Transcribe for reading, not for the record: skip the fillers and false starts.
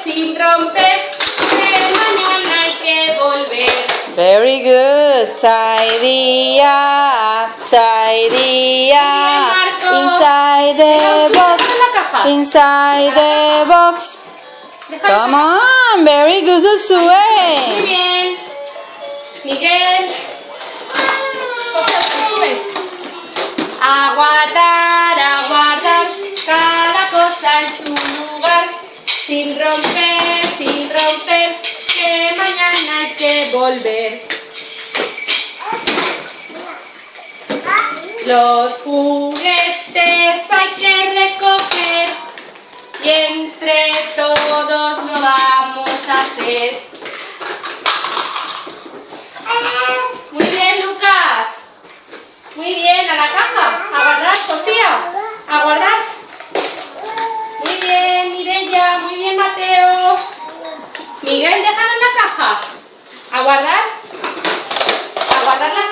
sin romper, que mañana hay que volver. Very good. Tidy up, tidy up. Inside the box, inside the box. Come on, very good, Muy Josué. bien. Miguel. Sube. A guardar, cada cosa en su lugar. Sin romper, que mañana hay que volver. Los juguetes hay que recoger y entre todos lo vamos a hacer. Muy bien, Lucas. Muy bien, a la caja. A guardar, Sofía. A guardar. Muy bien, Mireia. Muy bien, Mateo. Miguel, déjalo en la caja. A guardar. A guardar las